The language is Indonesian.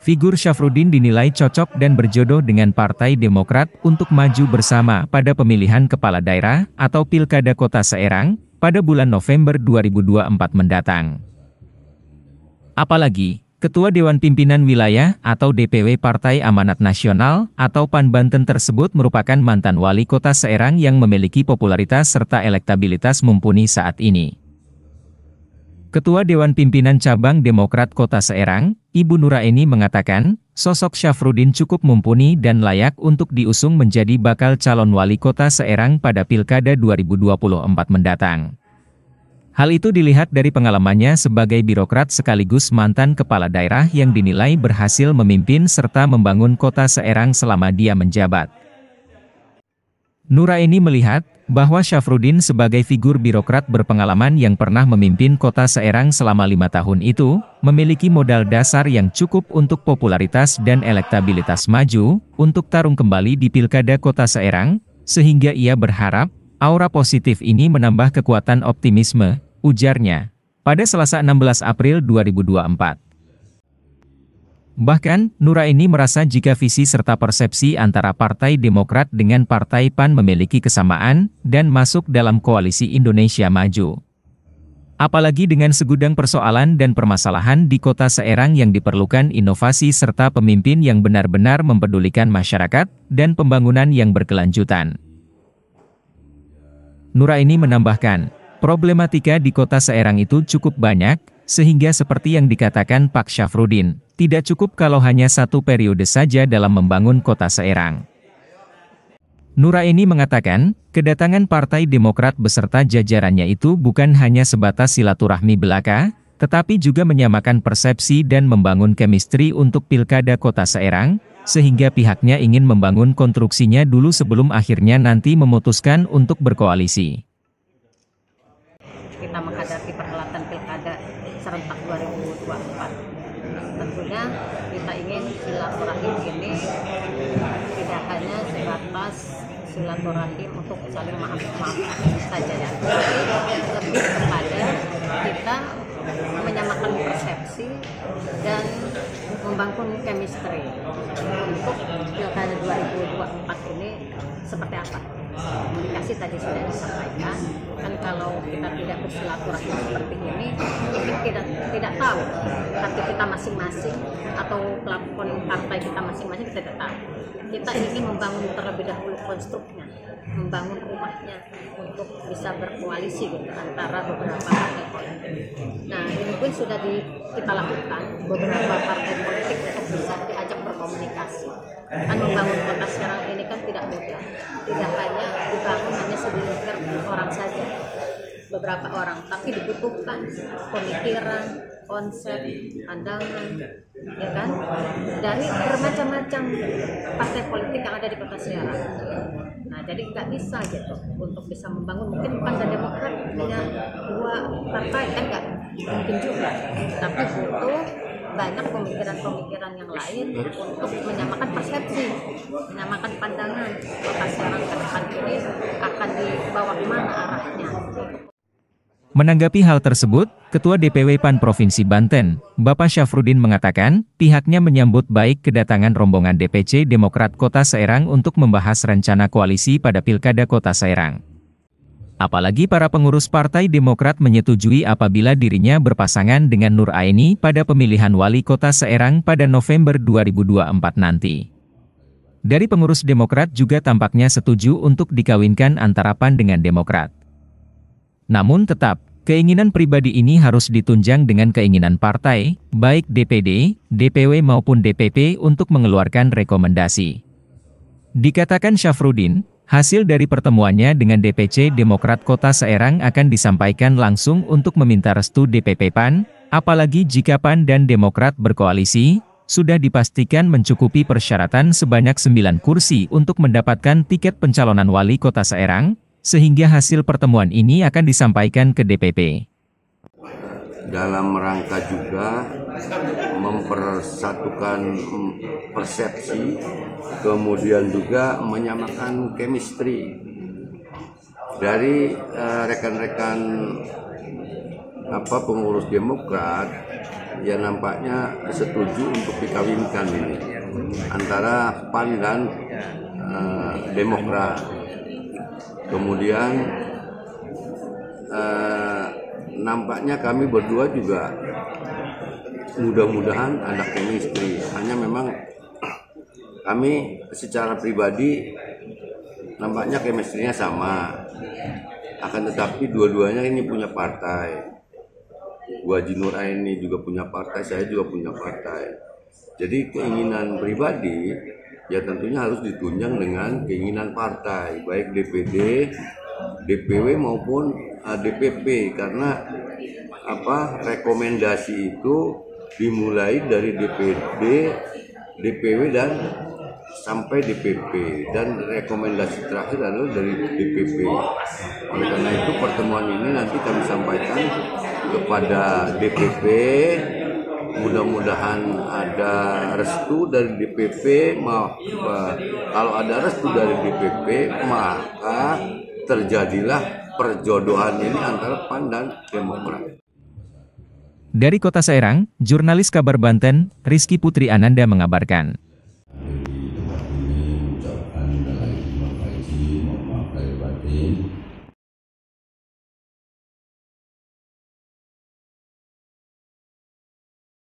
Figur Syafruddin dinilai cocok dan berjodoh dengan Partai Demokrat untuk maju bersama pada pemilihan kepala daerah atau Pilkada Kota Serang pada bulan November 2024 mendatang. Apalagi, Ketua Dewan Pimpinan Wilayah atau DPW Partai Amanat Nasional atau PAN Banten tersebut merupakan mantan wali kota Serang yang memiliki popularitas serta elektabilitas mumpuni saat ini. Ketua Dewan Pimpinan Cabang Demokrat Kota Serang, Ibu Nuraini mengatakan, sosok Syafruddin cukup mumpuni dan layak untuk diusung menjadi bakal calon wali kota Serang pada Pilkada 2024 mendatang. Hal itu dilihat dari pengalamannya sebagai birokrat sekaligus mantan kepala daerah yang dinilai berhasil memimpin serta membangun kota Serang selama dia menjabat. Nuraini melihat bahwa Syafruddin sebagai figur birokrat berpengalaman yang pernah memimpin kota Serang selama 5 tahun itu, memiliki modal dasar yang cukup untuk popularitas dan elektabilitas maju, untuk tarung kembali di Pilkada Kota Serang, sehingga ia berharap, aura positif ini menambah kekuatan optimisme, ujarnya, pada Selasa 16 April 2024. Bahkan, Nuraini merasa jika visi serta persepsi antara Partai Demokrat dengan Partai PAN memiliki kesamaan, dan masuk dalam koalisi Indonesia Maju. Apalagi dengan segudang persoalan dan permasalahan di kota Serang yang diperlukan inovasi serta pemimpin yang benar-benar mempedulikan masyarakat, dan pembangunan yang berkelanjutan. Nuraini menambahkan, problematika di kota Serang itu cukup banyak, sehingga seperti yang dikatakan Pak Syafruddin, tidak cukup kalau hanya satu periode saja dalam membangun kota Serang. Nuraini mengatakan, kedatangan Partai Demokrat beserta jajarannya itu bukan hanya sebatas silaturahmi belaka, tetapi juga menyamakan persepsi dan membangun chemistry untuk Pilkada Kota Serang, sehingga pihaknya ingin membangun konstruksinya dulu sebelum akhirnya nanti memutuskan untuk berkoalisi. Kita menghadapi perhelatan Pilkada serentak 2024. Tentunya kita ingin silaturahim ini tidak hanya sebatas silaturahim untuk saling maaf saja ya, lebih kepada kita menyamakan persepsi dan membangun chemistry untuk Pilkada 2024 ini seperti apa. Komunikasi tadi sudah disampaikan, kan kalau kita tidak bersilaturahmi seperti ini, kita tidak tahu hati kita masing-masing atau plafon partai kita masing-masing, kita tidak tahu. Kita ingin membangun terlebih dahulu konstruknya, membangun rumahnya untuk bisa berkoalisi gitu, antara beberapa partai politik. Nah, ini pun sudah kita lakukan beberapa partai politik untuk bisa diajak berkomunikasi. Kan membangun kota Serang ini kan tidak mudah, tidak hanya dibangun hanya segelintir orang saja, beberapa orang, tapi dibutuhkan pemikiran, konsep, pandangan, ya kan, dari bermacam-macam partai politik yang ada di kota Serang. Nah, jadi nggak bisa gitu untuk bisa membangun, mungkin PAN dan Demokrat punya dua partai kan nggak mungkin juga, tapi butuh banyak pemikiran-pemikiran yang lain untuk menyamakan persepsi, menyamakan pandangan kota Serang ke depan ini akan dibawa kemana arahnya. Menanggapi hal tersebut, Ketua DPW PAN Provinsi Banten, Bapak Syafruddin mengatakan, pihaknya menyambut baik kedatangan rombongan DPC Demokrat Kota Serang untuk membahas rencana koalisi pada Pilkada Kota Serang. Apalagi para pengurus Partai Demokrat menyetujui apabila dirinya berpasangan dengan Nuraini pada pemilihan wali kota Serang pada November 2024 nanti. Dari pengurus Demokrat juga tampaknya setuju untuk dikawinkan antara PAN dengan Demokrat. Namun tetap, keinginan pribadi ini harus ditunjang dengan keinginan partai, baik DPD, DPW maupun DPP untuk mengeluarkan rekomendasi. Dikatakan Syafruddin, hasil dari pertemuannya dengan DPC Demokrat Kota Serang akan disampaikan langsung untuk meminta restu DPP PAN, apalagi jika PAN dan Demokrat berkoalisi, sudah dipastikan mencukupi persyaratan sebanyak 9 kursi untuk mendapatkan tiket pencalonan wali Kota Serang, sehingga hasil pertemuan ini akan disampaikan ke DPP. Dalam rangka juga mempersatukan persepsi, kemudian juga menyamakan chemistry dari rekan-rekan pengurus Demokrat ya nampaknya setuju untuk dikawinkan ini antara PAN dan Demokrat. Kemudian nampaknya kami berdua juga mudah-mudahan ada chemistry. Hanya memang kami secara pribadi nampaknya chemistry-nya sama. Akan tetapi dua-duanya ini punya partai. Bu Haji Nur Aini juga punya partai, saya juga punya partai. Jadi keinginan pribadi ya tentunya harus ditunjang dengan keinginan partai, baik DPD, DPW maupun DPP, karena rekomendasi itu dimulai dari DPD, DPW dan sampai DPP, dan rekomendasi terakhir adalah dari DPP. Oleh karena itu pertemuan ini nanti kami sampaikan kepada DPP, mudah-mudahan ada restu dari DPP. Kalau ada restu dari DPP maka terjadilah perjodohan ini antara PAN dan Demokrat. Dari Kota Serang, jurnalis Kabar Banten, Rizky Putri Ananda mengabarkan. Ini ucapkan terima kasih, mohon maaf lahir batin